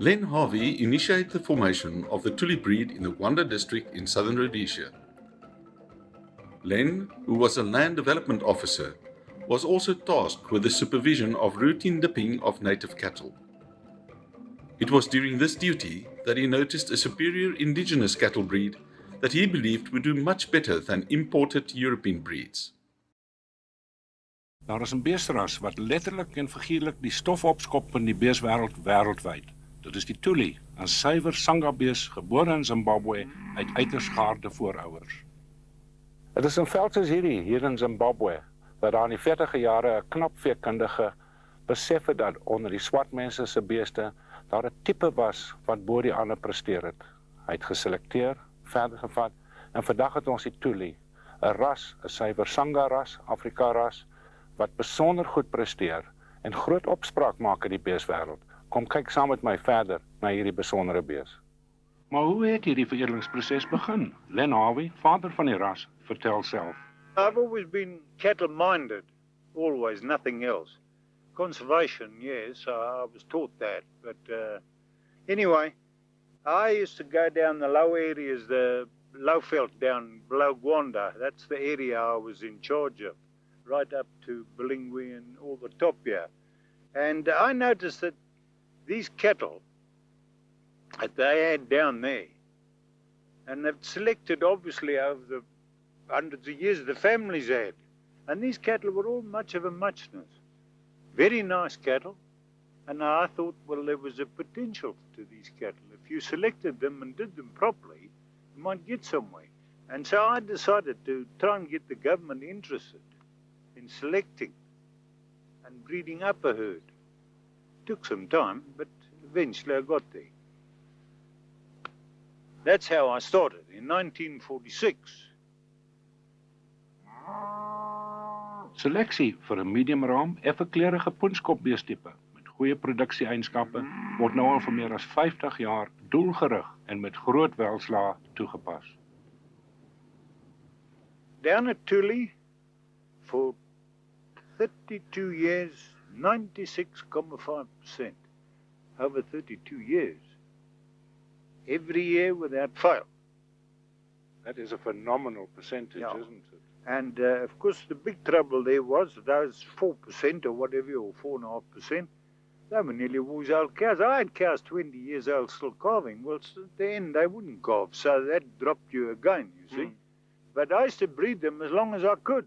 Len Harvey initiated the formation of the Tuli breed in the Gwanda district in southern Rhodesia. Len, who was a land development officer, was also tasked with the supervision of routine dipping of native cattle. It was during this duty that he noticed a superior indigenous cattle breed that he believed would do much better than imported European breeds. Daar is 'n beesteras wat letterlik en figuurlik die stof opskop in die beeswêreld wêreldwyd. Dit is die Tuli, 'n suiwer Sanga-bees gebore in Zimbabwe uit uiters gaarde voorouers. Dit is 'n veld soos hierdie hier in Zimbabwe dat daar in die 40e jare 'n knap veekundige besef het dat onder die swart mense se beeste daar 'n tipe was wat bo die ander presteer het. Hy het geselekteer, verder gevat en vandag het ons die Tuli, 'n ras, 'n suiwer Sanga-ras, Afrika-ras wat besonder goed presteer en groot opspraak maak in die beeswêreld. Kom kyk saam met my verder na hierdie besondere bees. Maar hoe het hierdie veredelingsproses begin? Len Harvey, vader van die ras, vertel self. I've always been cattle-minded, always, nothing else. Conservation, yes, I was taught that, but anyway, I used to go down the low areas, the low veld down below Gwanda. That's the area I was in charge of, right up to Bilingwe and all the top here. And I noticed that these cattle that they had down there, and they've selected obviously over the hundreds of years the families had, and these cattle were all much of a muchness. Very nice cattle, and I thought, well, there was a potential to these cattle. If you selected them and did them properly, you might get somewhere. And so I decided to try and get the government interested in selecting and breeding up a herd. Took some time, but eventually I got there. That's how I started in 1946. Seleksie vir 'n medium-raam, effekleurige poenskopbeestipe met goeie produksie-eienskappe word nou al vir meer as 50 jaar doelgerig en met groot welslae toegepas. Down at Tuli for 32 years, 96.5%. Over 32 years. Every year without fail. That is a phenomenal percentage, Yeah. isn't it? And of course the big trouble there was those 4% or whatever, or 4.5%, they were nearly always old cows. I had cows 20 years old still calving. Well, at the end they wouldn't calve, so that dropped you again, you see. But I used to breed them as long as I could.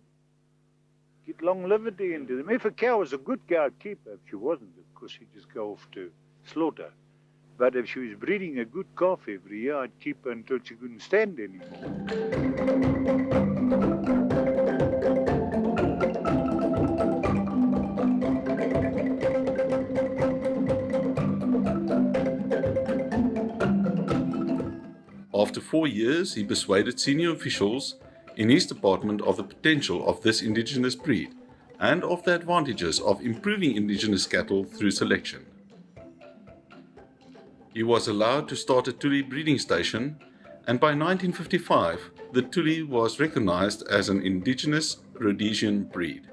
Get longevity into them. If a cow was a good cow, I'd keep her. If she wasn't, of course, she'd just go off to slaughter. But if she was breeding a good calf every year, I'd keep her until she couldn't stand anymore. After 4 years, he persuaded senior officials in his department of the potential of this indigenous breed and of the advantages of improving indigenous cattle through selection. He was allowed to start a Tuli breeding station, and by 1955 the Tuli was recognized as an indigenous Rhodesian breed.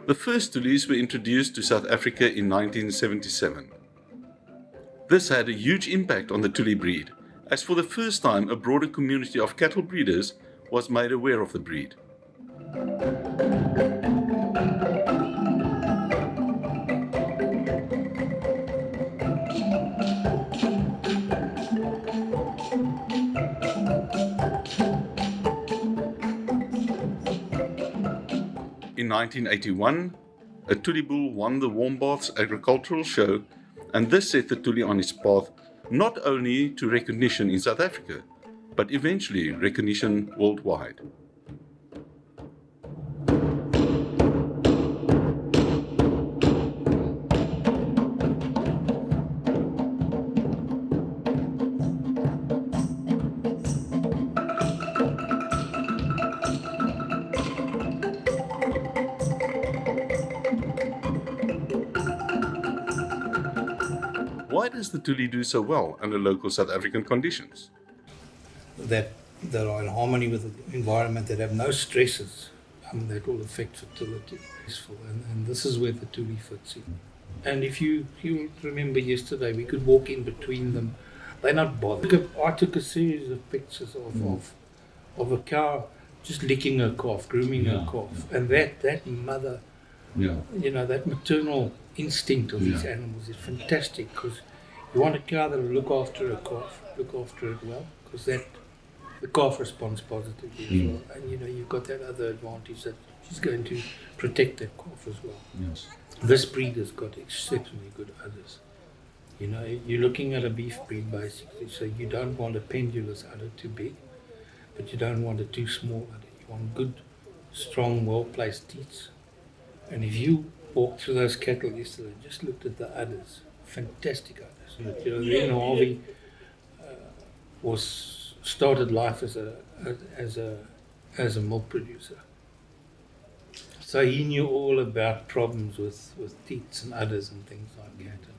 The first Tulis were introduced to South Africa in 1977. This had a huge impact on the Tuli breed, as for the first time a broader community of cattle breeders was made aware of the breed. In 1981, a Tuli bull won the Warmbaths Agricultural Show, and this set the Tuli on its path not only to recognition in South Africa, but eventually recognition worldwide. why does the Tuli do so well under local South African conditions? That are in harmony with the environment, that have no stresses that will affect fertility. And this is where the Tuli fits in. And if you remember yesterday, we could walk in between them. They're not bothered. I took a series of pictures of a cow just licking her calf, grooming her calf. And that mother, that maternal instinct of these animals is fantastic, because you want a cow that will look after her calf, look after it well, because the calf responds positively as well. And you've got that other advantage that she's going to protect that calf as well. Yes. This breed has got exceptionally good udders. You're looking at a beef breed basically, so you don't want a pendulous udder too big, but you don't want a too small udder. You want good, strong, well-placed teats. And if you walked through those cattle yesterday, just looked at the udders, fantastic udders. Then Harvey started life as a milk producer. So he knew all about problems with teats and udders and things like that. And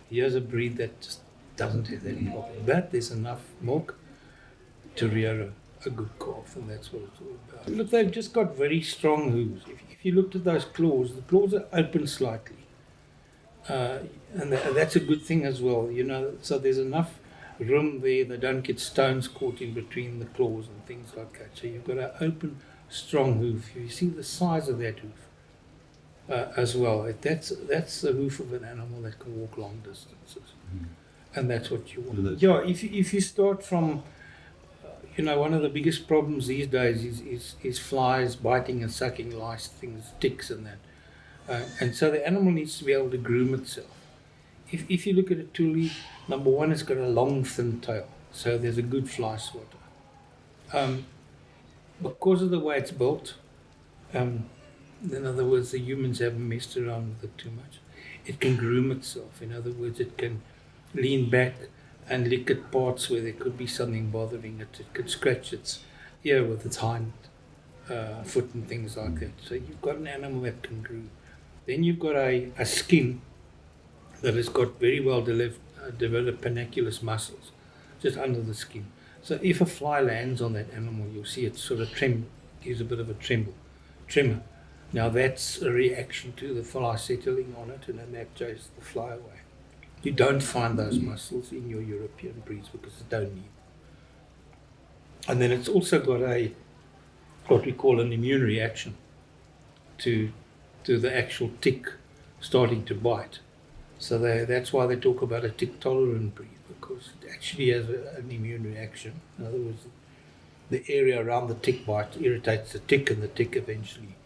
here's a breed that just doesn't have any problem. But there's enough milk to rear a good calf, and that's what it's all about. Look, they've just got very strong hooves. If you looked at those claws, the claws are open slightly. And that's a good thing as well, so there's enough room there. They don't get stones caught in between the claws and things like that. So you've got an open, strong hoof. You see the size of that hoof as well. That's the hoof of an animal that can walk long distances, and that's what you want. Yeah, if you start from, one of the biggest problems these days is flies biting and sucking lice, things, ticks and that, and so the animal needs to be able to groom itself. If you look at a Tuli, number one, it's got a long, thin tail, so there's a good fly swatter. Because of the way it's built, in other words, the humans haven't messed around with it too much. It can groom itself. In other words, it can lean back and lick at parts where there could be something bothering it. It could scratch its ear with its hind foot and things like that. So you've got an animal that can groom. Then you've got a skin that has got very well developed panniculus muscles just under the skin. So if a fly lands on that animal, you'll see it sort of gives a bit of a tremor. Now that's a reaction to the fly settling on it, and then that chases the fly away. You don't find those muscles in your European breeds because they don't need them. And then it's also got what we call an immune reaction to the actual tick starting to bite. So that's why they talk about a tick-tolerant breed, because it actually has an immune reaction. In other words, the area around the tick bite irritates the tick, and the tick eventually,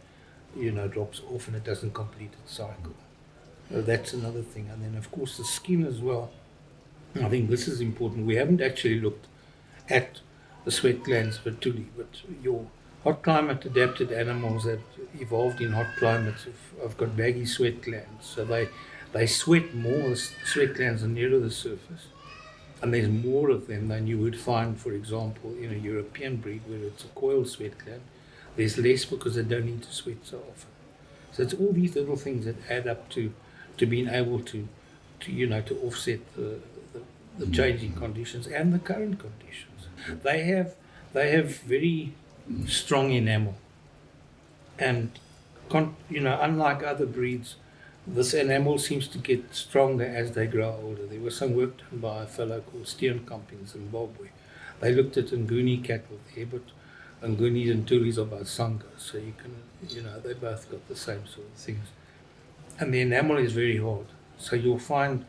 drops off and it doesn't complete its cycle. So that's another thing. And then, of course, the skin as well. I think this is important. We haven't actually looked at the sweat glands for Tuli, but your hot climate adapted animals that evolved in hot climates have got baggy sweat glands. So they sweat more. The sweat glands are nearer the surface, and there's more of them than you would find, for example, in a European breed where it's a coiled sweat gland. There's less because they don't need to sweat so often. So it's all these little things that add up to being able to offset the changing conditions and the current conditions. They have very strong enamel, and unlike other breeds, this enamel seems to get stronger as they grow older. There was some work done by a fellow called Steenkamp in Zimbabwe. They looked at Nguni cattle there, but Ngunis and Tulis are both Sangas, so you can, they both got the same sort of things. And the enamel is very hard. So you'll find,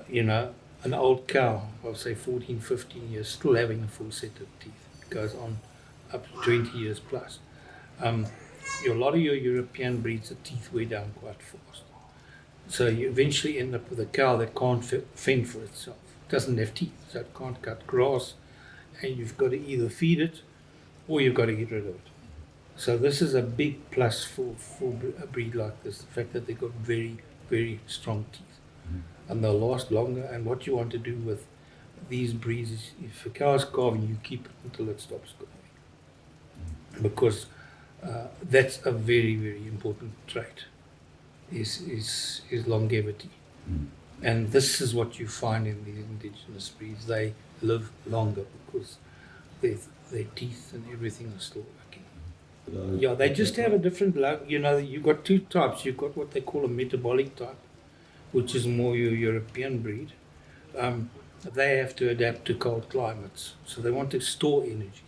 an old cow of say 14, 15 years still having a full set of teeth. It goes on up to 20 years plus. A lot of your European breeds, the teeth wear down quite fast. So you eventually end up with a cow that can't fend for itself. It doesn't have teeth, so it can't cut grass, and you've got to either feed it or you've got to get rid of it. So this is a big plus for a breed like this, the fact that they've got very, very strong teeth. And they'll last longer. And what you want to do with these breeds is, if a cow is calving, you keep it until it stops calving. Because that's a very, very important trait, is longevity. And this is what you find in these indigenous breeds. They live longer because their teeth and everything are still working. Yeah, they just have a different lung. You know, you've got two types. You've got what they call a metabolic type, which is more your European breed. They have to adapt to cold climates, so they want to store energy.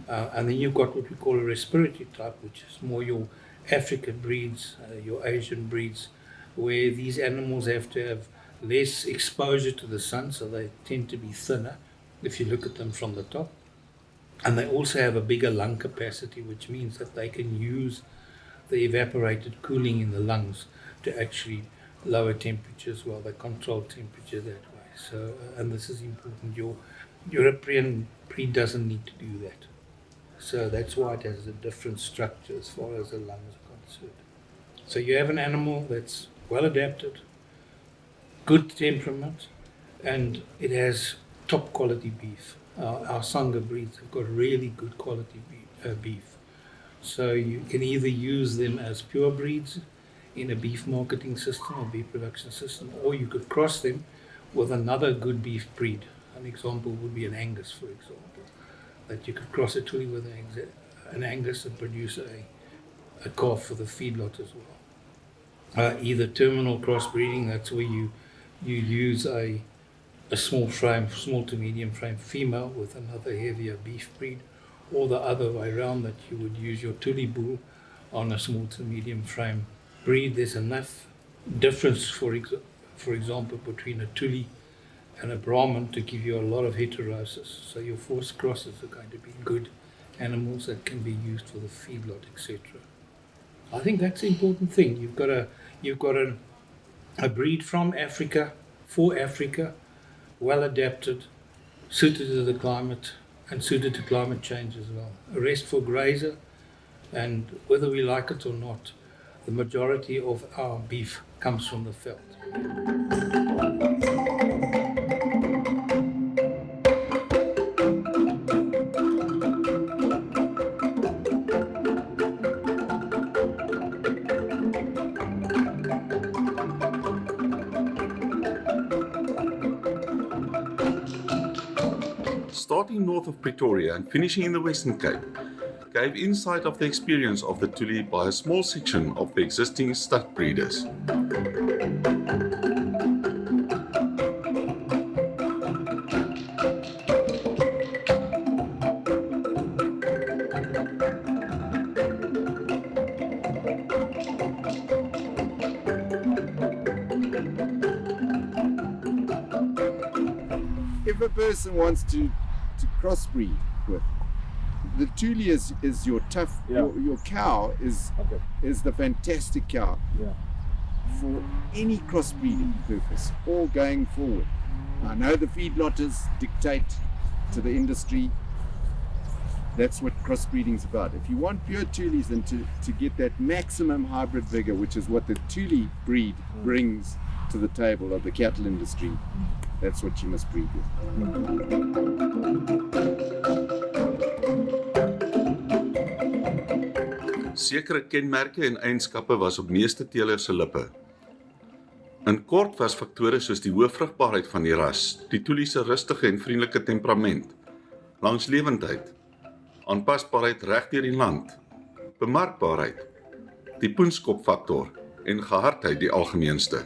And then you've got what we call a respiratory type, which is more your African breeds, your Asian breeds, where these animals have to have less exposure to the sun, so they tend to be thinner if you look at them from the top. And they also have a bigger lung capacity, which means that they can use the evaporated cooling in the lungs to actually lower temperatures while they control temperature that way. So, and this is important. Your European breed doesn't need to do that. So that's why it has a different structure as far as the lungs are concerned. So you have an animal that's well adapted, good temperament, and it has top quality beef. Our Sangha breeds have got really good quality beef. So you can either use them as pure breeds in a beef marketing system or beef production system, or you could cross them with another good beef breed. An example would be an Angus, for example, that you could cross a Tuli with an Angus and produce a calf for the feedlot as well. Either terminal crossbreeding, that's where you use a small to medium frame female with another heavier beef breed, or the other way around, that you would use your Tuli bull on a small to medium frame breed. There's enough difference, for example, between a Tuli and a Brahman to give you a lot of heterosis. So your forced crosses are going to be good animals that can be used for the feedlot, etc. I think that's the important thing. You've got a breed from Africa, for Africa, well adapted, suited to the climate, and suited to climate change as well. A rest for grazer, and whether we like it or not, the majority of our beef comes from the veld. Starting north of Pretoria and finishing in the Western Cape gave insight of the experience of the Tuli by a small section of the existing stud breeders. If a person wants to crossbreed with, the Tuli is your tough, your cow is the fantastic cow for any crossbreeding purpose or going forward. I know the feedlotters dictate to the industry. That's what crossbreeding is about. If you want pure Tulis and to get that maximum hybrid vigor, which is what the Tuli breed brings to the table of the cattle industry, that's what you must breed with. Sekere kenmerke en eienskappe was op meeste teelers se lippe. In kort was faktore soos die hoë vrugbaarheid van die ras, die Tuli se rustige en vriendelike temperament, langslewendheid, aanpasbaarheid reg deur die land, bemarkbaarheid, die poenskopfaktor en gehardheid die algemeenste.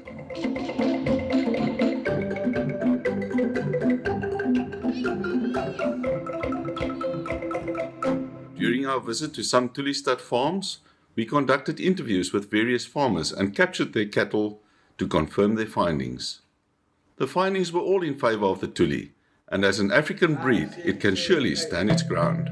During our visit to some Tuli stud farms, we conducted interviews with various farmers and captured their cattle to confirm their findings. The findings were all in favor of the Tuli, and as an African breed, it can surely stand its ground.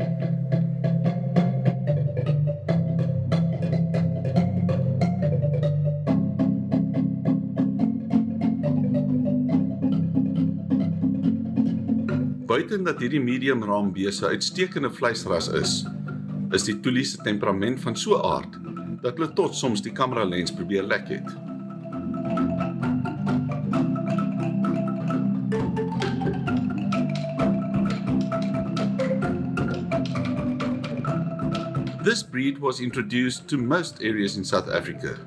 Buiten dat hierdie medium raambese uitstekende vleisras is die Tuli se temperament van so 'n aard dat hulle tot soms die kamera lens probeer lek het. This breed was introduced to most areas in South Africa,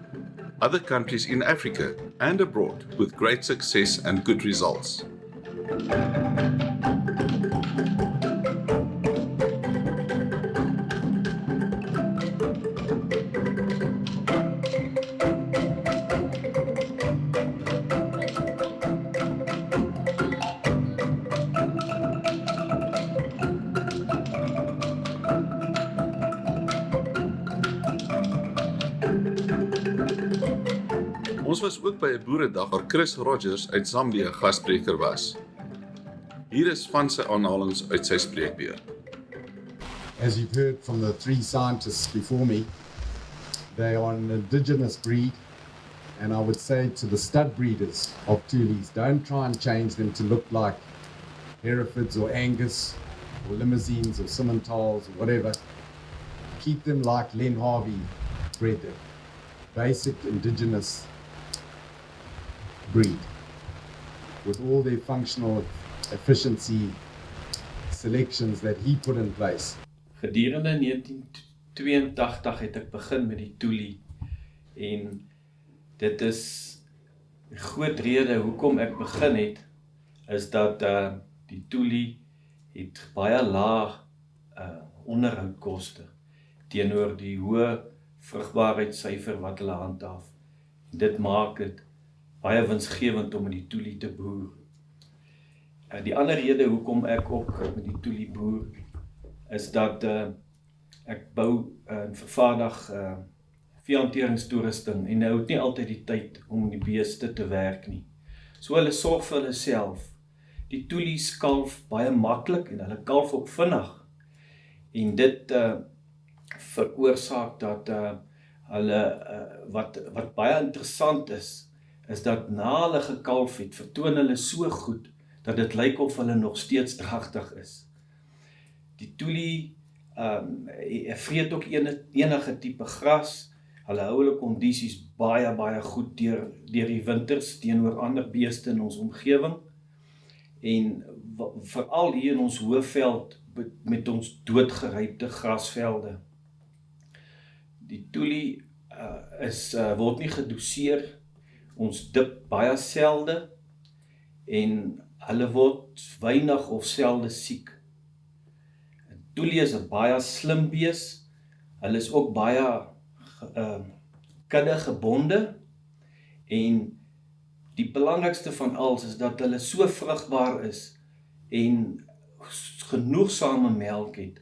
other countries in Africa and abroad with great success and good results. Ons was ook by 'n boeredag waar Chris Rogers uit Zambië gasspreker was. Hier is van sy aanhalings uit sy spreekbeurt. As you've heard from the three scientists before me, they are an indigenous breed, and I would say to the stud breeders of Tulis, don't try and change them to look like Herefords or Angus or Limousines or Simmentals or whatever. Keep them like Len Harvey bred them. Basic indigenous breed with all their functional efficiency selections that he put in place. Gedurende 1982 het ek begin met die Tuli en dit is 'n groot rede hoekom ek begin het is dat die Tuli het baie laag onderhoudkoste teenoor die hoë vrugbaarheidssyfer wat hulle handhaaf. Dit maak dit baie winsgewend om met die Tuli te boer. Die ander rede hoekom ek ook met die Tuli boer is dat ek bou en vervaardig veehanteringstoerusting en hou nie altyd die tyd om die beeste te werk nie. So hulle sorg vir hulle self. Die Tuli's kalf baie maklik en hulle kalf ook vinnig. En dit veroorsaak dat hulle wat baie interessant is dat na hulle gekalf het, vertoon hulle so goed dat dit lyk of hulle nog steeds dragtig is. Die Tuli vreet ook enige tipe gras. Hulle hou hulle kondisies baie goed deur die winters teenoor ander beeste in ons omgewing. En veral hier in ons hoëveld met ons doodgerypte grasvelde. Die Tuli word nie gedoseer. Ons dip baie selde en hulle word weinig of selde siek. Tuli is 'n baie slim bees. Hulle is ook baie kudde gebonde en die belangrikste van alles is dat hulle so vrugbaar is en genoegsame melk het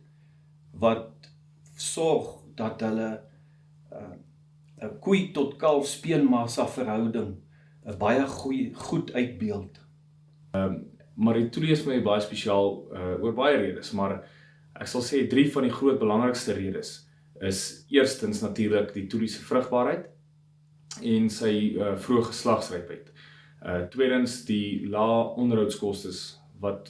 wat sorg dat hulle 'n koei tot kalf speenmassa verhouding 'n baie goed uitbeeld. Maar die Tuli is vir my baie spesiaal oor baie redes, maar ek sal sê 3 van die groot belangrikste redes is eerstens natuurlik die Tuli se vrugbaarheid en sy vroeë geslagsrypheid. Tweedens die lae onderhoudskostes wat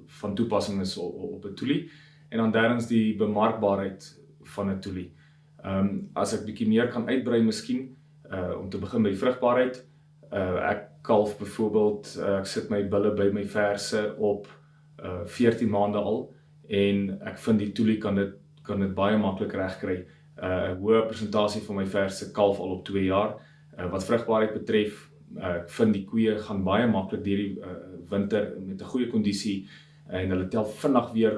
van toepassing is op 'n Tuli en dan derdens die bemarkbaarheid van 'n Tuli. As ek bietjie meer kan uitbrei miskien om te begin met die vrugbaarheid. Ek kalf byvoorbeeld, ek sit my bulle by my verse op 14 maande al en ek vind die Tuli kan dit baie maklik regkry. 'n Hoë persentasie van my verse kalf al op 2 jaar. Wat vrugbaarheid betref, ek vind die koeie gaan baie maklik deur die winter met 'n goeie kondisie en hulle tel vinnig weer,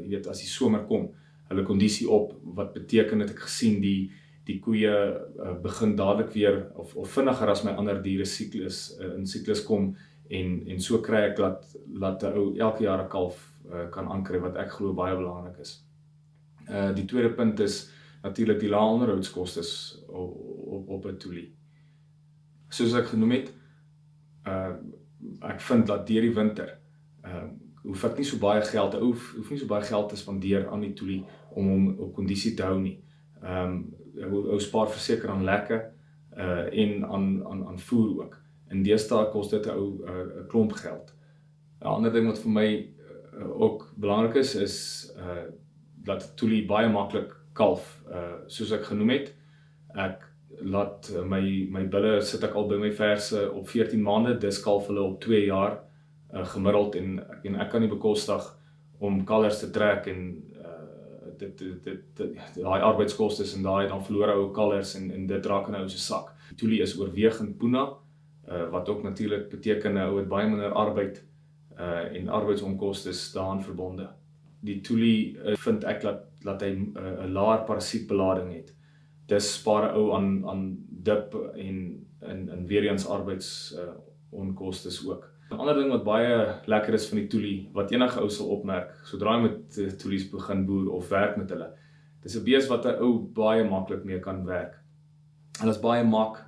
jy weet, as die somer kom, hulle kondisie op, wat beteken dat ek gesien die koeie begin dadelik weer of vinniger as my ander diere in siklus kom en so kry ek dat 'n ou elke jaar 'n kalf kan aankry wat ek glo baie belangrik is. Die tweede punt is natuurlik die lae onderhoudskostes op 'n Tuli. Soos ek genoem het, ek vind dat deur die winter hoef ek nie so baie geld, hoef nie so baie geld te spandeer aan die Tuli om hom op kondisie te hou nie. Ou spaar verseker aan lekke en aan voer ook. En deesdae kos dit 'n ou 'n klomp geld. 'n Ander ding wat vir my ook belangrik is dat Tuli baie maklik kalf, soos ek genoem het. Ek laat my bulle sit ek al by my verse op 14 maande, dis kalf hulle op 2 jaar gemiddeld en ek kan nie bekostig om kalvers te trek en daai arbeidskostes en daai dan verloor ou kalvers en dit raak in 'n ou se sak. Tuli is oorwegend Puna, wat ook natuurlik beteken 'n ou het baie minder arbeid en arbeidsomkostes daaraan verbonde. Die Tuli vind ek dat hy 'n laer parasietbelading het. Dis spaar 'n ou aan dip en weer eens arbeidsonkostes ook. 'n Ander ding wat baie lekker is van die Tuli, wat enige ou sal opmerk, sodra hy met Tulies begin boer of werk met hulle, dis 'n bees wat 'n ou baie maklik mee kan werk. Hulle is baie mak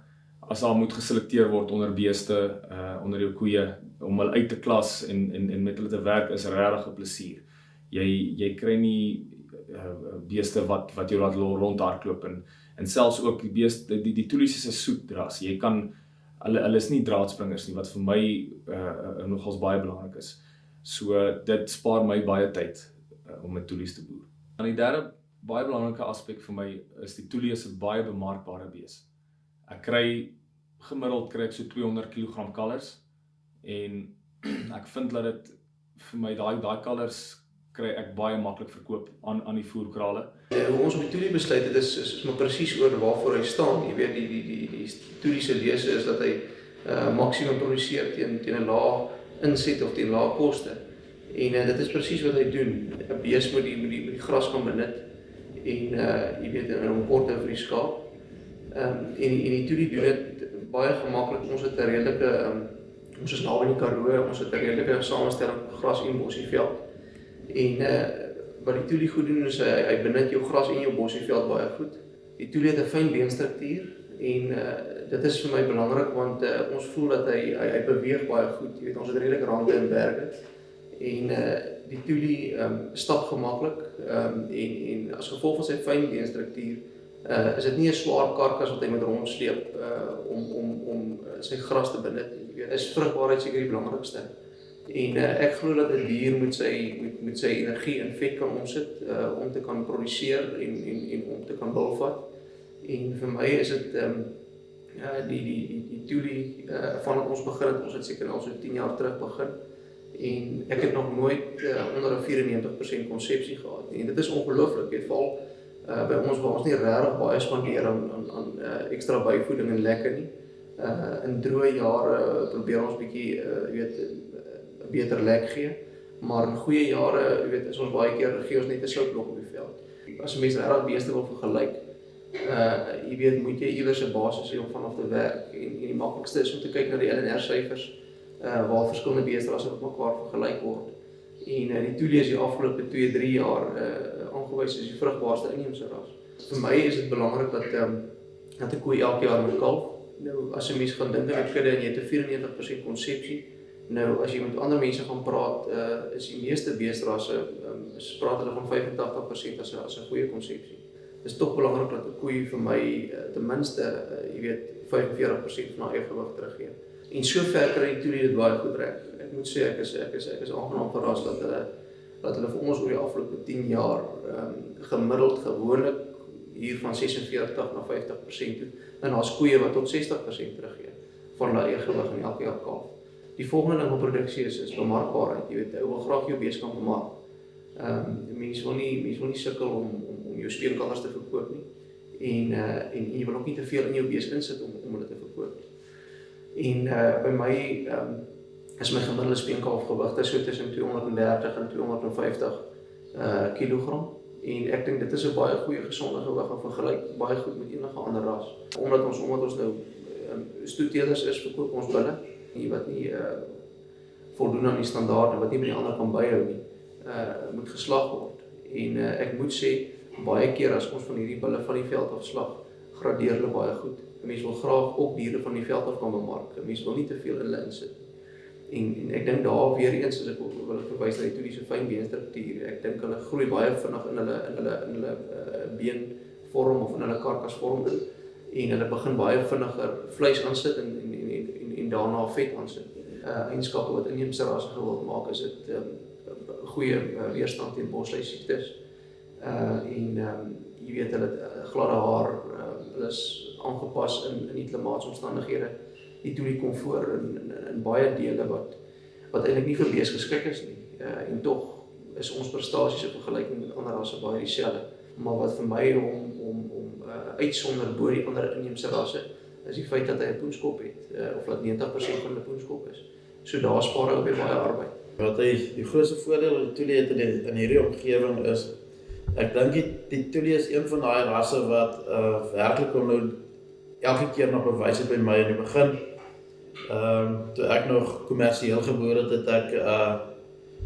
as daar moet geselekteer word onder beeste, onder jou koeie, om hulle uit te klas en met hulle te werk is regtig 'n plesier. Jy kry nie beeste wat jou laat rondhardloop en selfs ook die beeste, die Tulies is 'n soetras. Jy kan hulle is nie draadspringers nie, wat vir my nogals baie belangrik is. So dit spaar my baie tyd om met Tulies te boer. En die derde baie belangrike aspek vir my is die Tuli is 'n baie bemarkbare bees. Ek gemiddeld kry ek so 200 kg kalvers en ek vind dat dit vir my daai kalvers kry ek baie maklik verkoop aan die voerkrale. Hoe ons op die Tuli besluit het is maar presies oor waarvoor hy staan. Jy weet die Tuli se lese is dat hy maksimum produseer teen 'n lae inset of teen lae koste. En dit is presies wat hy doen. 'n Bees moet die gras kan benut en jy weet in hom kort vir die skaap. En die Tuli doen dit baie gemaklik. Ons het 'n redelike ons is naby die Karoo, ons het 'n redelike samestelling gras en bosieveld. En wat die Tuli goed doen is hy benut jou gras en jou bosieveld baie goed. Die Tuli het 'n fyn beenstruktuur en dit is vir my belangrik want ons voel dat hy beweeg baie goed. Jy weet ons het redelik rande en berge en die Tuli stap gemaklik en as gevolg van sy fyn beenstruktuur is dit nie 'n swaar karkas wat hy moet rondsleep om sy gras te benut nie. Jy weet, is vrugbaarheid seker die belangrikste. En ek glo dat 'n dier moet sy energie in vet kan omsit om te kan produseer en om te kan bulvat. En vir my is dit die Tuli vanaf ons begin het, ons het seker al so 10 jaar terug begin en ek het nog nooit onder 'n 94% konsepsie gehad nie. En dit is ongelooflik, jy val by ons waar ons nie regtig baie spandeer aan ekstra byvoeding en lekker nie. In droë jare probeer ons bietjie beter lek gee, maar in goeie jare, is ons baie keer gee ons net 'n soutblok op die veld. As 'n mens regtig beeste wil vergelyk, moet jy iewers 'n basis hê om vanaf te werk en die maklikste is om te kyk na die LNR syfers waar verskillende beesterrasse met mekaar vergelyk word. En die Tuli is die afgelope 2-3 jaar aangewys as die vrugbaarste inheemse ras. Vir my is dit belangrik dat 'n koe elke jaar moet kalf. Nou as 'n mens gaan dink aan 'n kudde en jy het 'n 94% konsepsie. Nou, as jy met ander mense gaan praat, is die meeste beesterrasse, praat hulle van 85% as 'n goeie konsepsie. Dit is tog belangrik dat 'n koe vir my ten minste, 45% van haar eie gewig teruggee. En sover kry die Tuli dit baie goed reg. Ek moet sê ek is aangenaam verras dat hulle vir ons oor die afgelope 10 jaar gemiddeld gewoonlik hier van 46 na 50% toe. En daar's koeie wat tot 60% teruggee van hulle eie gewig in elke jaar kalf. Die volgende ding op produksie is bemarkbaarheid. Jy weet, jy wil graag jou bees kan bemark. Mense wil nie sukkel om jou speenkalvers te verkoop nie. En jy wil ook nie te veel in jou bees insit om hulle te verkoop nie. En by my is my gemiddelde speenkalf gewigte so tussen 230 en 250 kilogram. En ek dink dit is 'n baie goeie gesonde gewig en vergelyk baie goed met enige ander ras. Omdat ons nou stoetteelers is, verkoop ons bulle wat nie voldoen aan die standaarde, wat nie by die ander kan byhou nie, moet geslag word. En ek moet sê, baie keer as ons van hierdie bulle van die veld af slag, gradeer hulle baie goed. 'n Mens wil graag ook diere van die veld af kan bemark. 'n Mens wil nie te veel in hulle insit. En ek dink daar weer eens as ek wil verwys na die Tuli se fyn beenstruktuur. Ek dink hulle groei baie vinnig in hulle beenvorm of in hulle karkasvorm in. En hulle begin baie vinniger vleis aansit en daarna vet aansit. Eienskappe wat inheemse rasse gewild maak is dit goeie weerstand teen bosluis siektes. Jy weet hulle het gladde haar, hulle is aangepas in die klimaatsomstandighede. Die Tuli kom voor in baie dele wat eintlik nie vir bees geskik is nie. En tog is ons prestasies in vergelyking met ander rasse baie dieselfde. Maar wat vir my om uitsonder bo die ander inheemse rasse, is die feit dat hy 'n poenskop het, of dat 90% van hulle poenskop is. So daar spaar hy ook weer baie arbeid. Wat die grootste voordeel wat die Tuli het in hierdie omgewing is, ek dink die Tuli is een van daai rasse wat werklik om nou elke keer nog bewys het by my in die begin. Toe ek nog kommersieel geboor het ek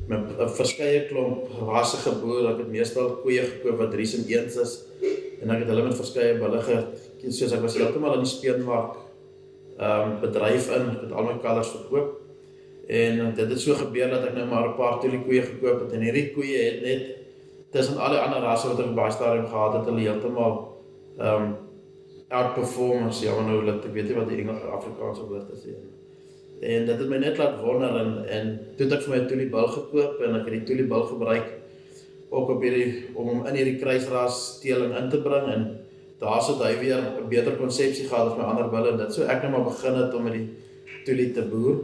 met 'n verskeie klomp rasse geboor. Ek het meestal koeie gekoop wat 3's en 1's is, en ek het hulle met verskeie bulle soos ek was heeltemal in die speenmark bedryf in, ek het al my kalvers verkoop. En dit het so gebeur dat ek nou maar 'n paar Tuli koeie gekoop het, en hierdie koeie het net tussen alle ander rasse wat ek baie stadium gehad het, hulle heeltemal outperform, as jy nou ek weet nie wat die Afrikaanse woord is. En dit het my net laat wonder, en toe het ek vir my 'n Tuli bul gekoop, en ek het die Tuli bul gebruik ook om in hierdie kruisras teeling in te bring, en daar het hy weer 'n beter konsepsie gehad as my ander bulle, en dit so ek nou maar begin het om met die Tuli te boer.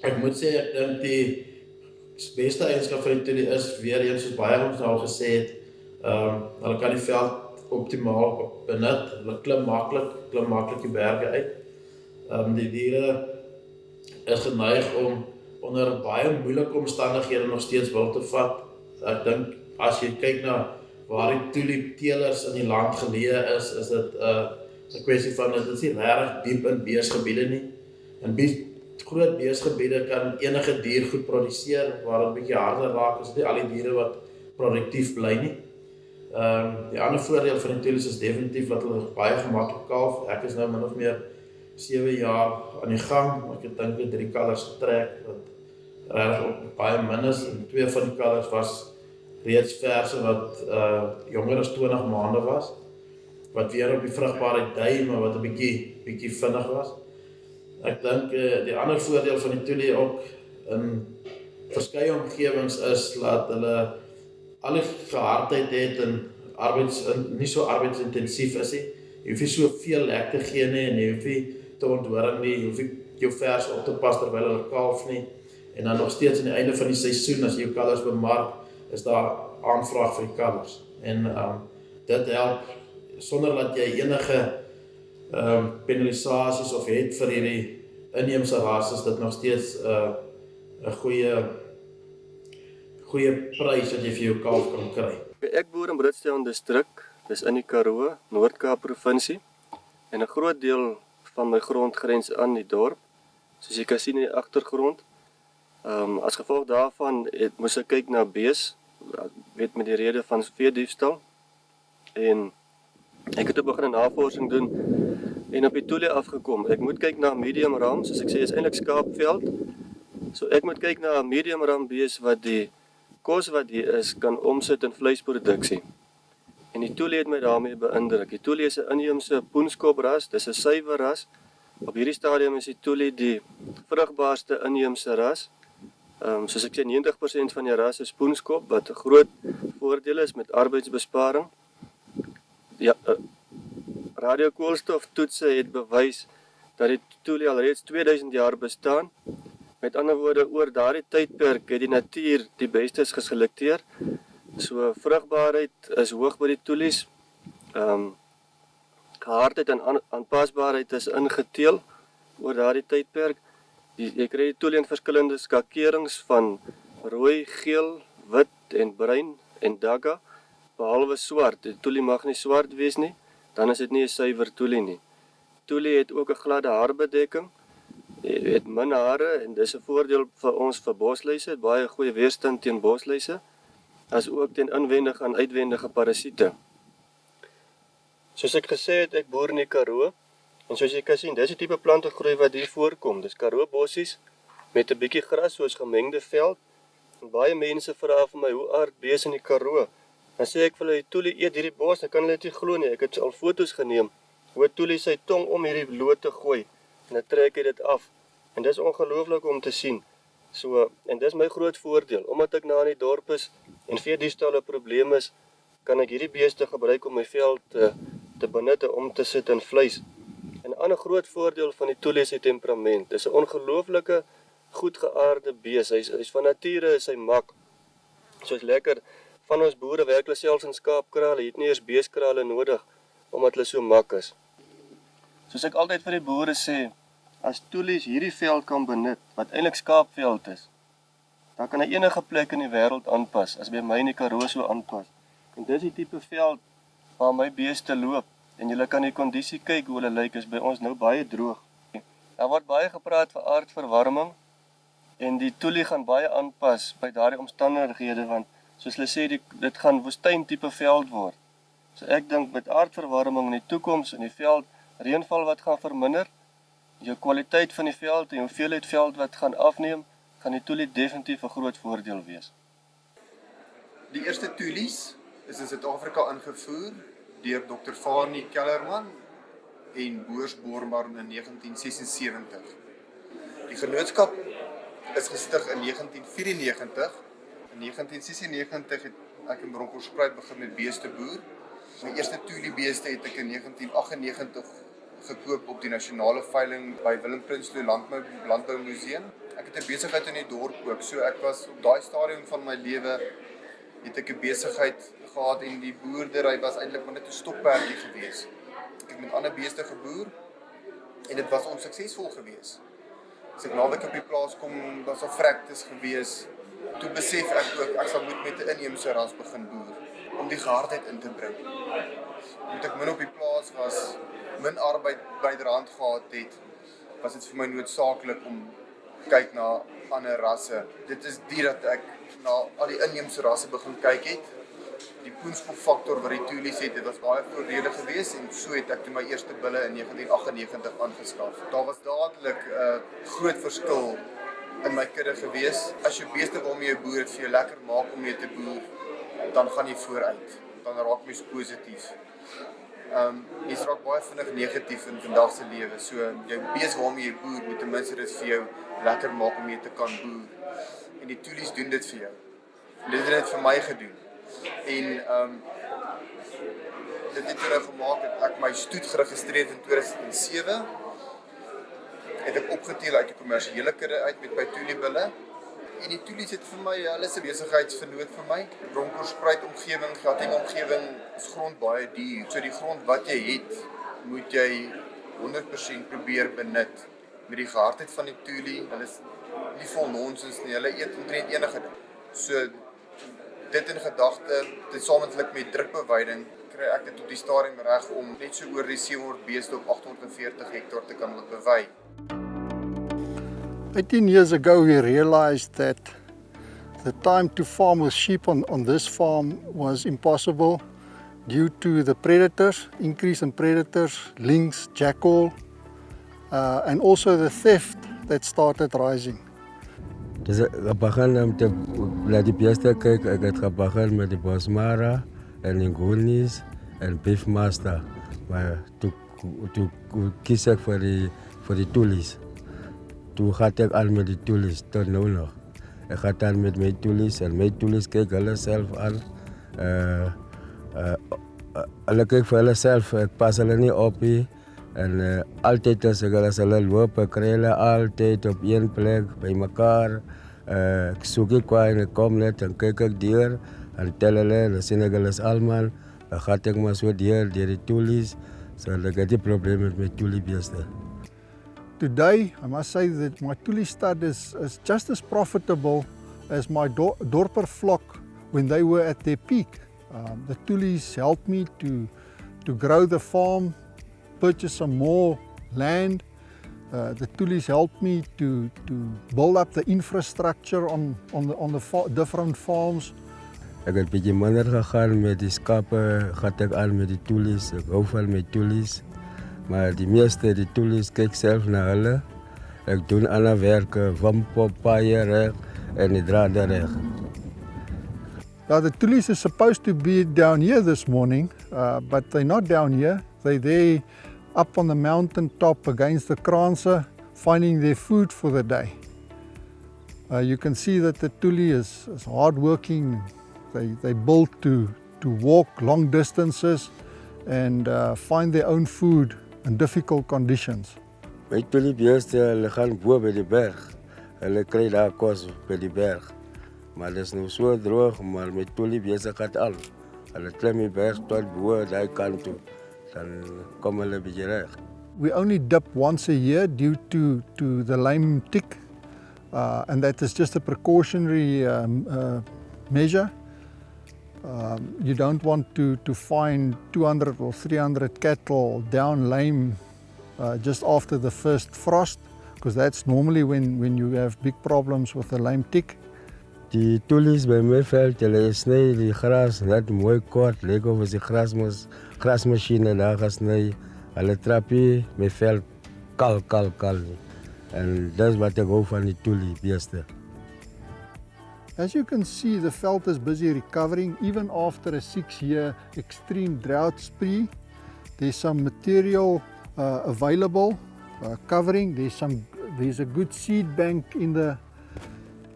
Ek moet sê, ek dink die beste eienskap van die Tuli is, weer eens soos baie ons al gesê het, hulle kan die veld optimaal benut, hulle klim maklik die berge uit. Die diere is geneig om onder baie moeilike omstandighede nog steeds wil te vat. Ek dink, as jy kyk na waar die Tuli teelers in die land geleë is dit 'n kwessie van, dit is nie regtig diep in beesgebiede nie. In groot beesgebiede kan enige dier goed produseer, waar dit 'n bietjie harder raak, is dit nie al die diere wat produktief bly nie. Die ander voordeel van die Tulis is definitief dat hulle baie gemaklik kalf. Ek is nou min of meer 7 jaar aan die gang. Ek dink 3 kalvers getrek, wat regtig ook baie min is, en 2 van die kalvers was reeds verse wat jonger as 20 maande was, wat weer op die vrugbaarheid dui, maar wat 'n bietjie vinnig was. Ek dink die ander voordeel van die Tuli ook in verskeie omgewings is dat hulle al die gehardheid het en nie so arbeidsintensief is nie. Jy hoef nie so veel lek te gee nie, en jy hoef nie te ontdoring nie, jy hoef nie jou vers op te pas terwyl hulle kalf nie. En dan nog steeds aan die einde van die seisoen, as jy jou kalvers bemark, is daar aanvraag vir die kalvers. En dit help, sonder dat jy enige penalisasies of het vir hierdie inheemse ras, is dit nog steeds 'n goeie prys wat jy vir jou kalf kan kry. Ek boer in Britstown distrik, dis in die Karoo, Noord-Kaap provinsie, en 'n groot deel van my grond grens aan die dorp, soos jy kan sien in die agtergrond. As gevolg daarvan moes ek kyk na bees, weet met die rede van veediefstal, en ek het ook begin 'n navorsing doen en op die Tuli afgekom. Ek moet kyk na medium ram, soos ek sê, is eintlik skaapveld. So ek moet kyk na 'n medium ram bees wat die kos wat die is kan omsit in vleisproduksie. En die Tuli het my daarmee beïndruk. Die Tuli is 'n inheemse poenskopras, dis 'n suiwer ras. Op hierdie stadium is die Tuli die vrugbaarste inheemse ras. Soos ek sê, 90% van die ras is poenskop, wat 'n groot voordeel is met arbeidsbesparing. Ja, radiokoolstoftoetse het bewys dat die Tuli al reeds 2000 jaar bestaan. Met ander woorde, oor daardie tydperk het die natuur die bestes geselekteer. So vrugbaarheid is hoog by die Tulis. Gehardheid en aanpasbaarheid is ingeteel oor daardie tydperk. Jy kry die Tuli in verskillende skakerings van rooi, geel, wit en bruin en dagga, behalwe swart. Die Tuli mag nie swart wees nie, dan is dit nie 'n suiwer Tuli nie. Tuli het ook 'n gladde haarbedekking. Jy het min hare en dis 'n voordeel vir ons vir bosluise, het baie goeie weerstand teen bosluise, as ook teen inwendige en uitwendige parasiete. Soos ek gesê het, ek boer in die Karoo, en soos jy kan sien, dis die tipe plante groei wat hier voorkom. Dis Karoo bossies met 'n bietjie gras soos gemengde veld. En baie mense vra vir my, hoe aard bees in die Karoo? Dan sê ek vir hulle, die Tuli eet hierdie bos, dan kan hulle dit nie glo nie. Ek het al foto's geneem, hoe Tuli sy tong om hierdie lood te gooi, en dan trek hy dit af. En dis ongelooflik om te sien. So, en dis my groot voordeel, omdat ek na in die dorp is, en veediefstal 'n probleem is, kan ek hierdie beeste gebruik om my veld te benut om te sit in vleis. En 'n ander groot voordeel van die Tuli is die temperament. Dis 'n ongelooflike goed geaarde bees. Hy's van nature is hy mak. So is lekker. Van ons boere werk hulle selfs in skaapkrale, jy het nie eers beeskrale nodig omdat hulle so mak is. Soos ek altyd vir die boere sê, as Tuli's hierdie veld kan benut wat eintlik skaapveld is, dan kan hy enige plek in die wêreld aanpas, as by my in die Karoo so aanpas. En dis die tipe veld waar my beeste loop. En julle kan die kondisie kyk hoe hulle lyk, is by ons nou baie droog. Daar word baie gepraat vir aardverwarming en die Tuli gaan baie aanpas by daardie omstandighede want soos hulle sê dit gaan woestyn tipe veld word. So ek dink met aardverwarming in die toekoms in die veld, reënval wat gaan verminder, jou kwaliteit van die veld en hoeveelheid veld wat gaan afneem, gaan die Tuli definitief 'n groot voordeel wees. Die eerste Tuli's is in Suid-Afrika ingevoer deur Dr. Fani Kellerman en Boers Borman in 1976. Die genootskap is gestig in 1994. In 1996 het ek in Bronkhorstspruit begin met beeste boer. My eerste Tuli beeste het ek in 1998 gekoop op die nasionale veiling by Willem Prinsloo Landboumuseum. Ek het 'n besigheid in die dorp ook, so ek was op daai stadium van my lewe het ek 'n besigheid gehad en die boerdery was eintlik maar net 'n stokperdjie gewees. Ek het met ander beeste geboer en dit was onsuksesvol gewees. As ek naweek op die plaas kom, was daar vrektes gewees. Toe besef ek ook ek sal moet met 'n inheemse ras begin boer om die gehardheid in te bring. Omdat ek min op die plaas was, min arbeid byderhand gehad het, was dit vir my noodsaaklik om kyk na ander rasse. Dit is dat ek na al die inheemse rasse begin kyk het. Die poenspofaktor wat die Tuli's het, dit was baie voordelig geweest en so het ek toe my eerste bulle in 1998 aangeskaf. Daar was dadelik 'n groot verskil in my kudde geweest. As jy beeste waarmee jy boer, het vir jou lekker maak om mee te boer, dan gaan jy vooruit. Dan raak mens positief. Jy raak baie vinnig negatief in vandag se lewe. So jou bees waarmee jy boer, moet ten minste dit vir jou lekker maak om mee te kan boer. En die Tuli's doen dit vir jou. En dit het dit vir my gedoen. En dit het nou gemaak dat ek my stoet geregistreer in 2007. Het ek opgeteel uit die kommersiële kudde uit met my Tuli bulle. En die Tuli's het vir my, hulle is 'n besigheidsvernoot vir my. Bronkhorstspruit omgewing, Gauteng omgewing is grond baie duur. So die grond wat jy het, moet jy 100% probeer benut. Met die gehardheid van die Tuli, hulle is nie vol nonsens nie, hulle eet omtrent enige ding. So dit in gedagte, dit samentlik met drukbeweiding, kry ek dit op die stadium reg om net so oor die 700 beeste op 840 hektaar te kan bewei. 18 years ago we realized that the time to farm with sheep on this farm was impossible due to the predators, increase in predators, lynx, jackal, and also the theft that started rising. Dus ik begon om te naar die beesten kijken. Ik heb begonnen met de Bosmara en de Glands en Beefmaster. Maar toen kies ik voor de Tuli's. Toen ga ik al met de Tuli's, tot nu nog. Ik ga dan met mijn Tuli's en mijn Tuli's kijken hulle zelf aan. Hulle kijken voor hulle zelf, ik pas hulle niet op. En altijd als hulle lopen, krijgen hulle altijd op één plek bij elkaar. Ik zoek ik qua en ik kom net en kijk ik dier. En tel hulle, dan zie ik hulle allemaal. Dan ga ik maar zo dier de Tuli's. So ik heb die probleem met mijn Tuli-beesten. Today, I must say that my Tuli stud is just as profitable as my Dorper flock when they were at their peak. The Tuli's helped me to grow the farm, purchase some more land. The Tuli's helped me to build up the infrastructure on the different farms. Ik heb een beetje minder gegaan met die schapen, ga ik aan met die Tuli's, ik hou van met Tuli's. Maar die meeste die Tuli's kijk zelf naar hulle. Ik doe alle werken, wampop, paaien recht en die draden recht. Now the Tuli's is supposed to be down here this morning, but they're not down here. They're there up on the mountain top against the kranse, finding their food for the day. You can see that the Tuli is hard working. They built to walk long distances and find their own food in difficult conditions. My Tuli beeste, hulle gaan bo by die berg. hulle kry daar kos by die berg. Maar dit is nou so droog, maar met Tuli besigheid al. Hulle klim die berg tot bo daai kant toe, dan kom hulle bietjie reg. We only dip once a year due to the lame tick, and that is just a precautionary measure. You don't want to find 200 or 300 cattle down lame just after the first frost, because that's normally when you have big problems with the lame tick. Die Tulies by my veld, hulle sny die gras net mooi kort, lyk of as die grasmasjiene daar gesny. Hulle trappie my veld kal. En dis wat ek hou van die Tuli beeste. As you can see, the veld is busy recovering even after a 6-year extreme drought spree. There's some material available, covering. There's a good seed bank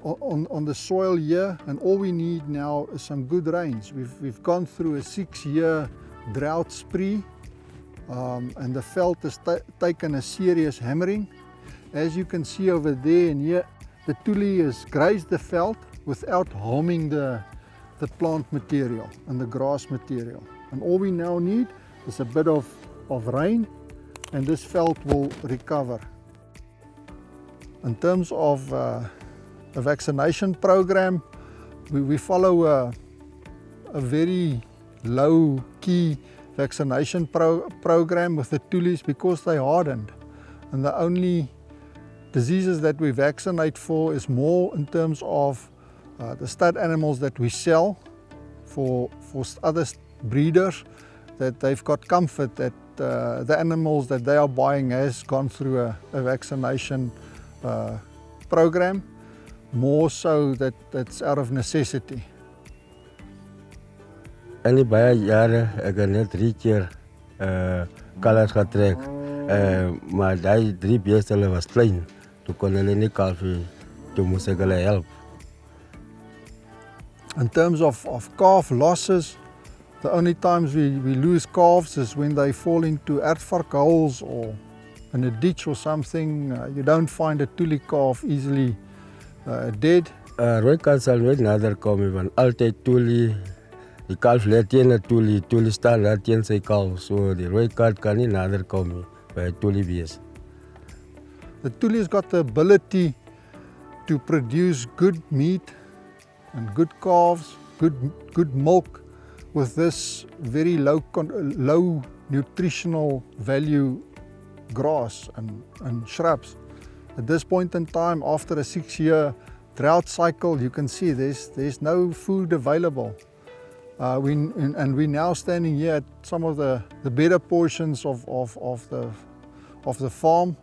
on the soil here, and all we need now is some good rains. We've gone through a 6-year drought spree, and the veld has taken a serious hammering. As you can see over there and here, the Tuli has grazed the veld without harming the plant material and the grass material. And all we now need is a bit of rain, and this veld will recover. In terms of a vaccination program, we follow a very low-key vaccination program with the Tulis because they're hardened. And the only diseases that we vaccinate for is more in terms of the stud animals that we sell for other breeders, that they've got comfort that the animals that they are buying has gone through a vaccination program, more so that's out of necessity. In die baie jare ek het net 3 keer kalvers getrek, maar die 3 beeste hulle was klein, toe kon hulle nie kalfie, toe moes ek hulle help. In terms of calf losses, the only times we lose calves is when they fall into aardvark holes or in a ditch or something. You don't find a Tuli calf easily dead. Rooi kat sal nooit nader kom, want altyd Tuli, die kalf lê teen 'n Tuli staan daar teen sy kalf, so die rooi kat kan nie nader kom nie by 'n Tuli bees. The Tuli has got the ability to produce good meat and good calves, good milk with this very low nutritional value grass and shrubs. At this point in time, after a 6-year drought cycle, you can see there's no food available. We're now standing here at some of the better portions of the farm.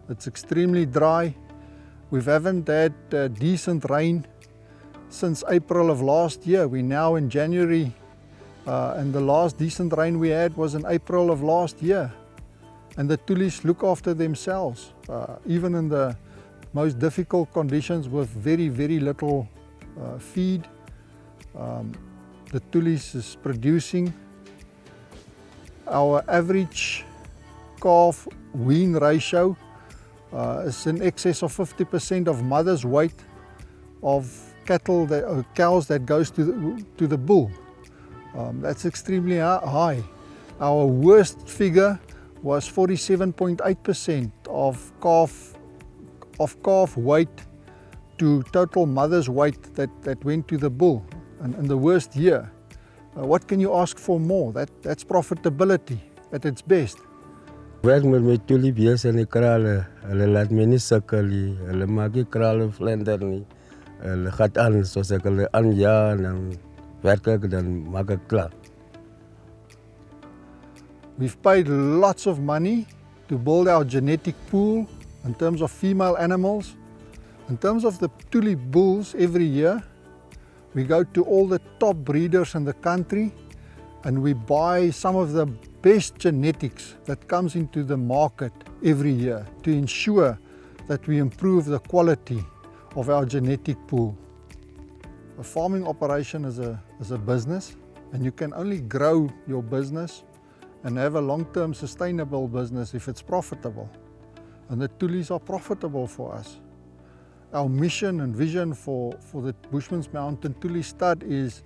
It's extremely dry. We haven't had decent rain since April of last year. We're now in January, and the last decent rain we had was in April of last year. And the Tulis look after themselves, even in the most difficult conditions with very, very little feed. The Tulis is producing. Our average calf wean ratio is in excess of 50% of mother's weight of cows that goes to the bull. That's extremely high. Our worst figure was 47.8% of calf weight to total mother's weight that went to the bull in the worst year. What can you ask for more? That's profitability at its best. Werk met my Tuli beeste en die krale, hulle laat my nie sukkel nie, hulle maak nie krale vlender nie, hulle gaat aan soos ek hulle aanjaag en dan werk ek, dan maak ek klaar. We've paid lots of money to build our genetic pool in terms of female animals. In terms of the Tuli bulls, every year we go to all the top breeders in the country and we buy some of the best genetics that comes into the market every year to ensure that we improve the quality of our genetic pool. A farming operation is a business, and you can only grow your business and have a long-term sustainable business if it's profitable. and the tulies are profitable for us. Our mission and vision for the Bushman's Mountain Tuli stud is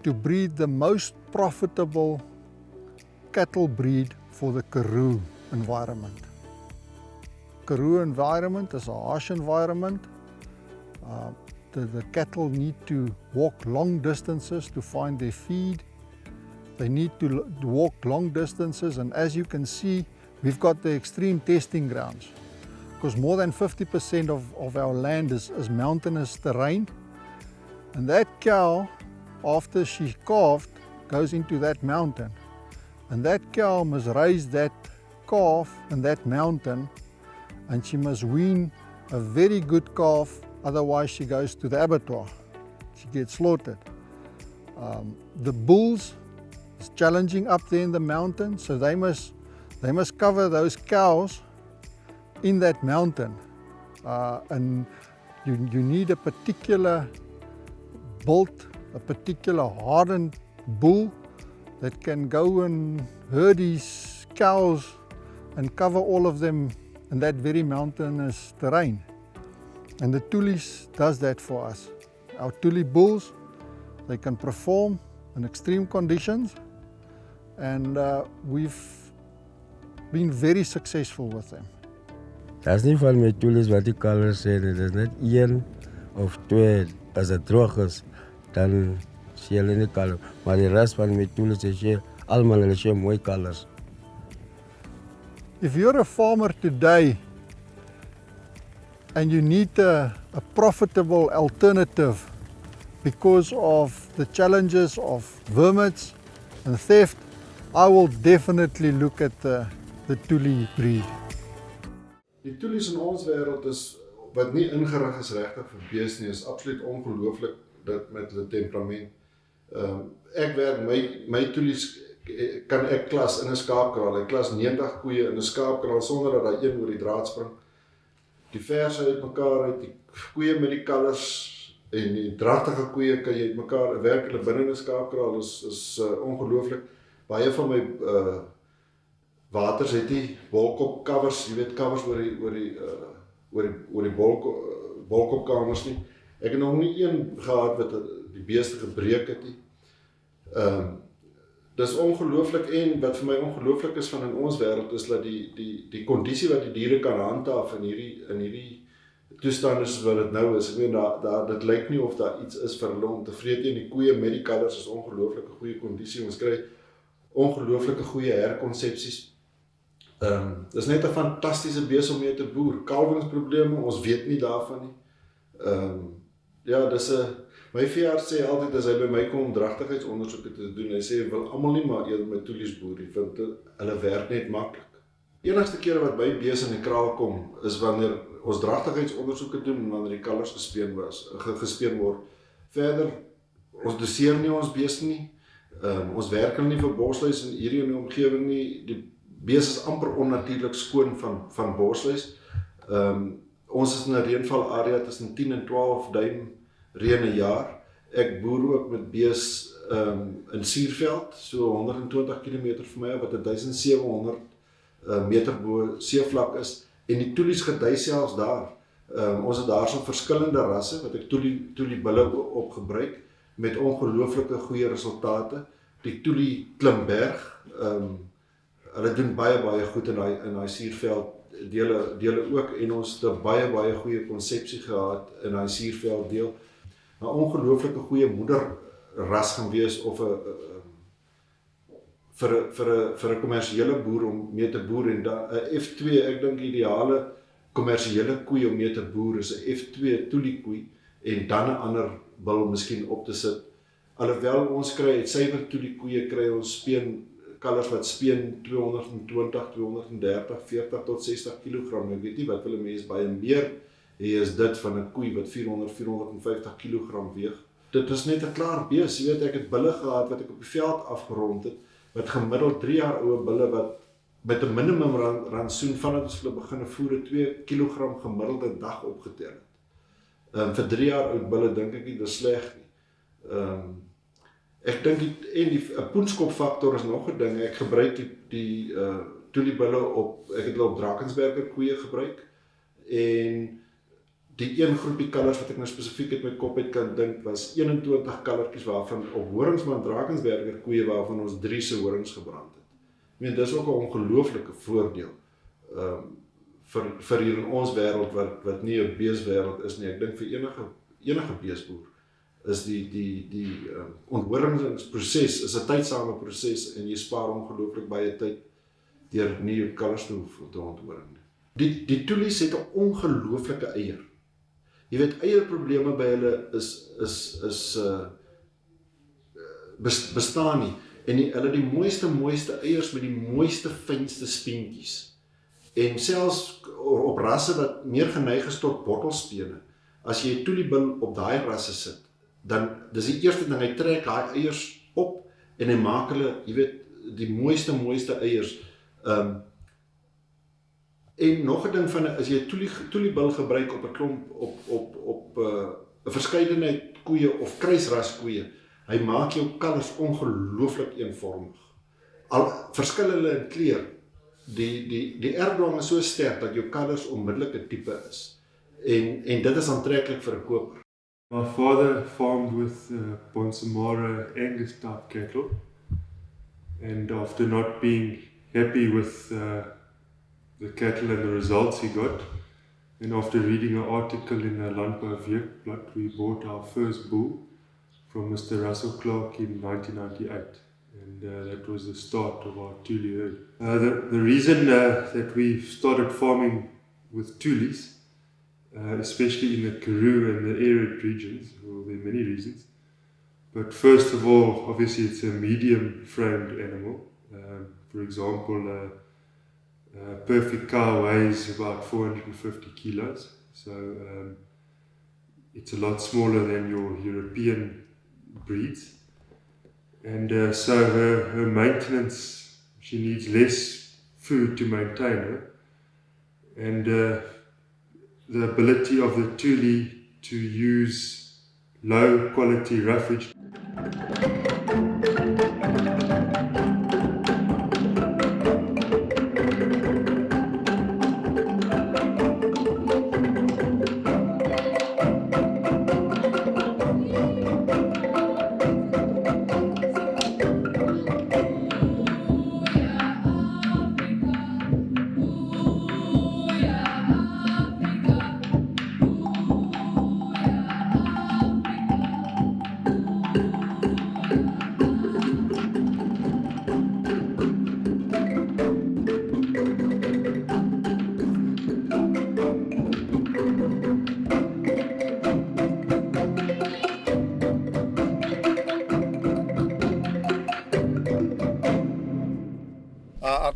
to breed the most profitable cattle breed for the Karoo environment. Karoo environment is a harsh environment. The cattle need to walk long distances to find their feed. They need to walk long distances, and as you can see, we've got the extreme testing grounds, because more than 50% of our land is mountainous terrain. And that cow, after she calved, goes into that mountain. And that cow must raise that calf in that mountain, and she must wean a very good calf, otherwise she goes to the abattoir. She gets slaughtered. The bulls is challenging up there in the mountain, so they must cover those cows in that mountain, and you need a particular built, a particular hardened bull that can go and herd these cows and cover all of them in that very mountainous terrain. And the Tulis does that for us. Our Tuli bulls, they can perform in extreme conditions, and we've been very successful with them. Dat is niet van mijn tulies wat die kalvers zijn. Het is net 1 of 2. Als het droog is, dan zie je alleen de kalvers. Maar de rest van mijn tulies is allemaal mooie kalvers. If you're a farmer today and you need a profitable alternative because of the challenges of vermits and theft, I will definitely look at the Tuli breed. Die tulies in ons wêreld is wat nie ingerig is regtig vir beeste nie, is absoluut ongelooflik dit met hulle temperament. Ek werk my tulies kan ek klas in 'n skaapkraal. Ek klas 90 koeie in 'n skaapkraal sonder dat daar een oor die draad spring. Die verse uit mekaar uit, die koeie met die kalvers en die dragtige koeie kan jy uit mekaar werk hulle binne 'n skaapkraal is ongelooflik. Baie van my waters het die bolkop covers, jy weet covers oor die bolkopkamers nie. Ek het nog nie een gehad wat die beeste gebreek het nie. Dis ongelooflik, en wat vir my ongelooflik is van in ons wêreld is dat die kondisie wat die diere kan handhaaf in hierdie toestand is wat dit nou is. Ek meen dit lyk nie of daar iets is vir hulle om te vreet nie. Die koeie met die kalvers is ongelooflike goeie kondisie. Ons kry ongelooflike goeie herkonsepsies. Dis net 'n fantastiese bees om mee te boer. Kalwingsprobleme, ons weet nie daarvan nie. Ja, my veearts sê altyd as hy by my kom om dragtigheidsondersoeke te doen, hy sê, wil almal nie maar eerder met tulies boer nie, want hulle werk net maklik. Enigste keer wat my bees in die kraal kom, is wanneer ons dragtigheidsondersoeke doen en wanneer die kalvers gespeen word. Verder, ons doseer nie ons bees nie, ons werk nie vir borsluis in hierdie in die omgewing nie. Die bees is amper onnatuurlik skoon van borsluis. Ons is in 'n reënval area tussen 10 en 12 duim reën 'n jaar. Ek boer ook met bees in Suurveld, so 120 km vir my, wat 1700 meter bo seevlak is, en die tulies gedei selfs daar. Ons het daar so verskillende rasse wat ek Tuli bulle op gebruik met ongelooflike goeie resultate. Die Tuli Klimberg, hulle doen baie goed in daai Suurveld dele ook, en ons het 'n baie goeie konsepsie gehad in daai Suurveld deel. 'n Ongelooflike goeie moederras gaan wees of vir 'n kommersiële boer om mee te boer, en 'n F2, ek dink die ideale kommersiële koei om mee te boer is 'n F2 Tuli koei, en dan 'n ander bil miskien op te sit. Alhoewel ons kry uit suiwer Tuli koeie kry ons kalvers wat speen 220, 230, 40 tot 60 kg. Ek weet nie wat hulle mense baie meer is dit van 'n koei wat 400, 450 kg weeg. Dit is net 'n klaar bees. Jy weet, ek het bulle gehad wat ek op die veld afgerond het, wat gemiddeld 3 jaar oude bulle wat met 'n minimum rantsoen vanaf ons hulle begin voer 2 kg gemiddelde dag opgetel het. Vir 3 jaar oud bulle dink ek nie dis sleg nie. Ek dink en die poenskopfaktor is nog 'n ding. Ek gebruik die Tuli-bulle ek het hulle op Drakensberger koeie gebruik, en die een groepie kalvers wat ek nou spesifiek uit my kop uit kan dink, was 21 kalvertjies waarvan op Horingsman Drakensberger koeie waarvan ons 3 se horings gebrand het. Ek meen, dis ook 'n ongelooflike voordeel vir hier in ons wêreld wat nie 'n beeswêreld is nie. Ek dink vir enige beesboer is die onthoringsproses is 'n tydsame proses en jy spaar ongelooflik baie tyd deur nie jou kalvers te onthoring nie. Die Tulies het 'n ongelooflike eier. Jy weet, eierprobleme by hulle bestaan nie. En hulle die mooiste eiers met die mooiste fynste spientjies. En selfs op rasse wat meer geneig is tot bottelspene, as jy 'n Tuli-bil op daai rasse sit, dan dis die eerste ding, hy trek daai eiers op en hy maak hulle, jy weet, die mooiste eiers. En nog 'n ding van, as jy 'n Tuli-bil gebruik op 'n klomp, op 'n verskeidenheid koeie of kruisras koeie, hy maak jou kalvers ongelooflik eenvormig. Al verskil hulle in kleur, die erfdwang is so sterk dat jou kalvers onmiddellik 'n tipe is. En dit is aantreklik vir 'n koper. My father farmed with Bonsmara Angus type cattle, and after not being happy with the cattle and the results he got, and after reading an article in a Landbou Weekblad, we bought our first bull from Mr. Russell Clark in 1998, and that was the start of our Tuli herd. The reason that we started farming with Tulis, especially in the Karoo and the arid regions, well, there are many reasons, but first of all, obviously it's a medium-framed animal. For example, a perfect cow weighs about 450 kilos, so it's a lot smaller than your European breeds, and so her maintenance, she needs less food to maintain her, and the ability of the Tuli to use low quality roughage.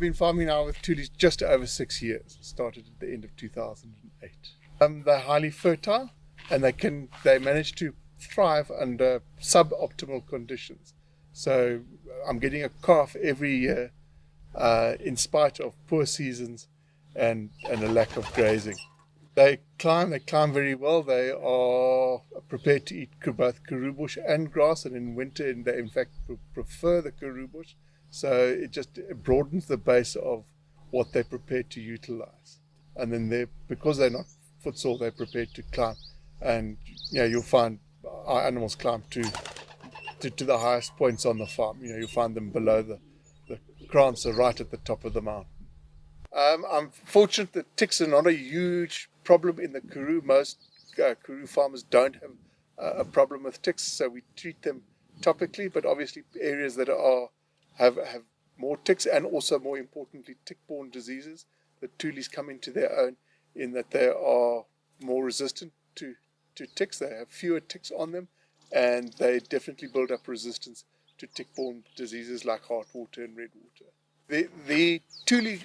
I've been farming now with Tulis just over 6 years. Started at the end of 2008. They're highly fertile, and they manage to thrive under suboptimal conditions. So I'm getting a calf every year, in spite of poor seasons and a lack of grazing. They climb very well. They are prepared to eat both karoo bush and grass, and in winter they in fact prefer the karoo bush. So it broadens the base of what they're prepared to utilize. And then because they're not footsore, they're prepared to climb. And you'll find our animals climb to the highest points on the farm. You'll find them below the krantz, right at the top of the mountain. I'm fortunate that ticks are not a huge problem in the Karoo. Most Karoo farmers don't have a problem with ticks, so we treat them topically. But obviously, areas that have more ticks, and also more importantly, tick-borne diseases, the Tulis come into their own in that they are more resistant to ticks. They have fewer ticks on them, and they definitely build up resistance to tick-borne diseases like heartwater and redwater. The Tuli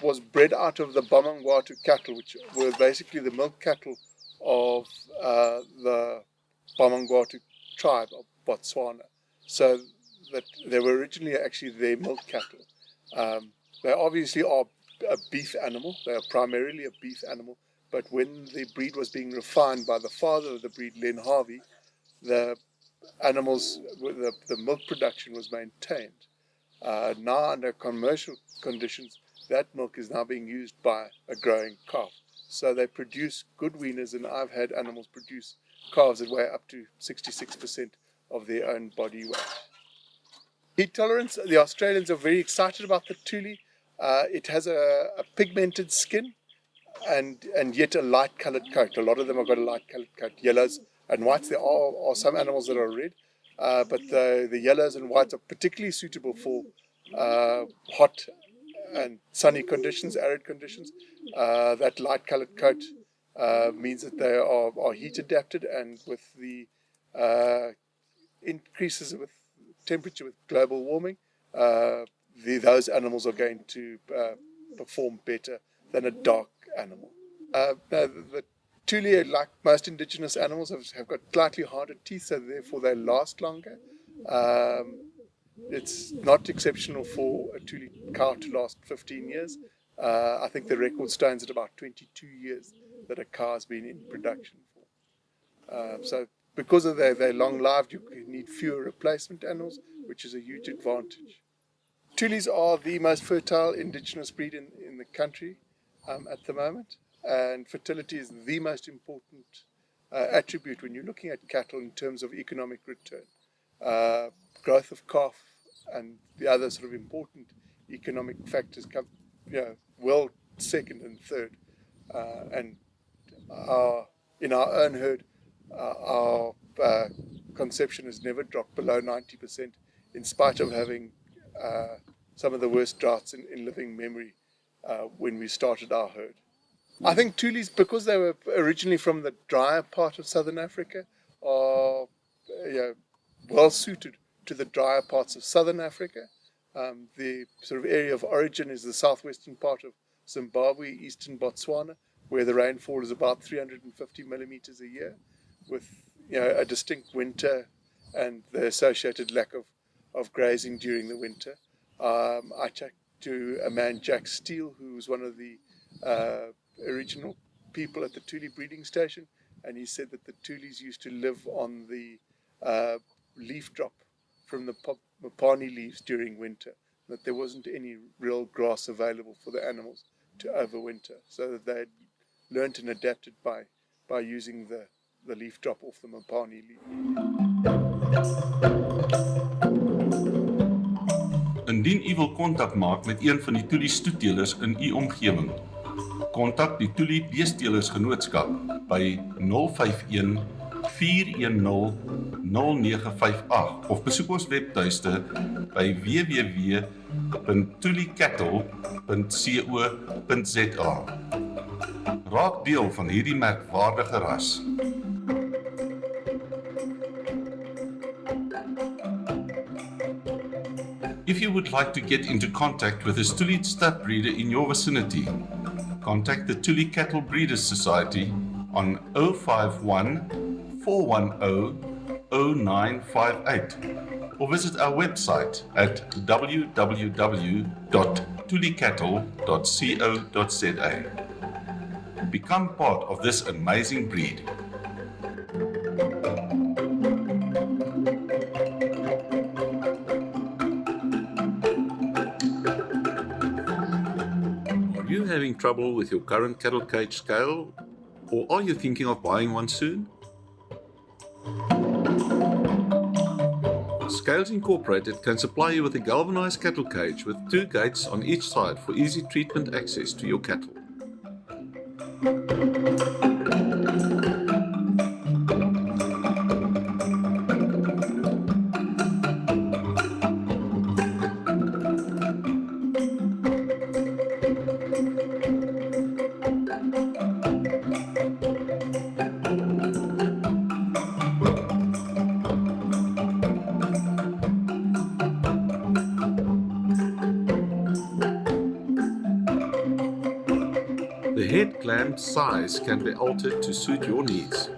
was bred out of the Bamangwatu cattle, which were basically the milk cattle of the Bamangwatu tribe of Botswana. So that they were originally actually their milk cattle. They obviously are a beef animal. They are primarily a beef animal. But when the breed was being refined by the father of the breed, Len Harvey, the animals, the milk production was maintained. Now under commercial conditions, that milk is now being used by a growing calf. So they produce good weaners, and I've had animals produce calves that weigh up to 66% of their own body weight. Heat tolerance, the Australians are very excited about the Tuli. It has a pigmented skin and yet a light coloured coat. A lot of them have got a light coloured coat, yellows and whites. There are some animals that are red, but the yellows and whites are particularly suitable for hot and sunny conditions, arid conditions. That light coloured coat means that they are heat adapted, and with the increases with temperature with global warming, those animals are going to perform better than a dark animal. The Tuli, like most indigenous animals, have got slightly harder teeth, so therefore they last longer. It's not exceptional for a Tuli cow to last 15 years. I think the record stands at about 22 years that a cow has been in production for. So because of their long life, you need fewer replacement animals, which is a huge advantage. Tulis are the most fertile indigenous breed in the country at the moment, and fertility is the most important attribute when you're looking at cattle in terms of economic return. Growth of calf and the other sort of important economic factors come, well second and third. And in our own herd, our conception has never dropped below 90%, in spite of having some of the worst droughts in living memory when we started our herd. I think Tulis, because they were originally from the drier part of southern Africa, are well suited to the drier parts of southern Africa. The sort of area of origin is the southwestern part of Zimbabwe, eastern Botswana, where the rainfall is about 350 millimeters a year, with a distinct winter and the associated lack of grazing during the winter. I checked to a man, Jack Steele, who was one of the original people at the Tuli breeding station, and he said that the Tulis used to live on the leaf drop from the mopani leaves during winter, that there wasn't any real grass available for the animals to overwinter, so that they had learnt and adapted by using the leaf drop off the mopani leaf. Indien u wil kontak maak met een van die Tuli stoetteelers in u omgewing, kontak die Tuli Beesteelers Genootskap by 051 410 0958 of besoek ons webtuiste by www.tulicattle.co.za. Raak deel van hierdie merkwaardige ras. If you would like to get into contact with a Tuli stud breeder in your vicinity, contact the Tuli Cattle Breeders Society on 051 410 0958 or visit our website at www.tulicattle.co.za. Become part of this amazing breed. Are you having trouble with your current cattle cage scale, or are you thinking of buying one soon? Scales Incorporated can supply you with a galvanized cattle cage with 2 gates on each side for easy treatment access to your cattle. The head gland size can be altered to suit your needs.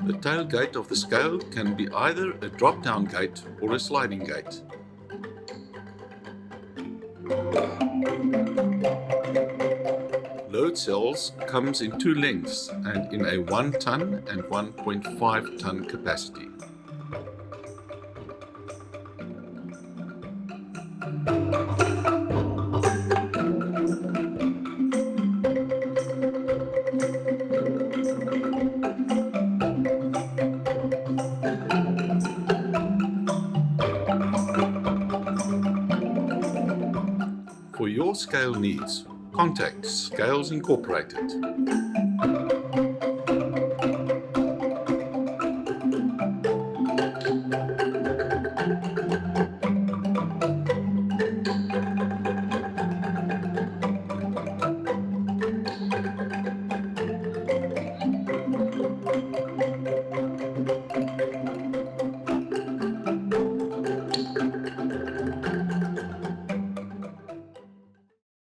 The tailgate of the scale can be either a drop-down gate or a sliding gate. Load cells comes in two lengths and in a 1 ton and 1.5 ton capacity. For your scale needs, contact Scales Incorporated.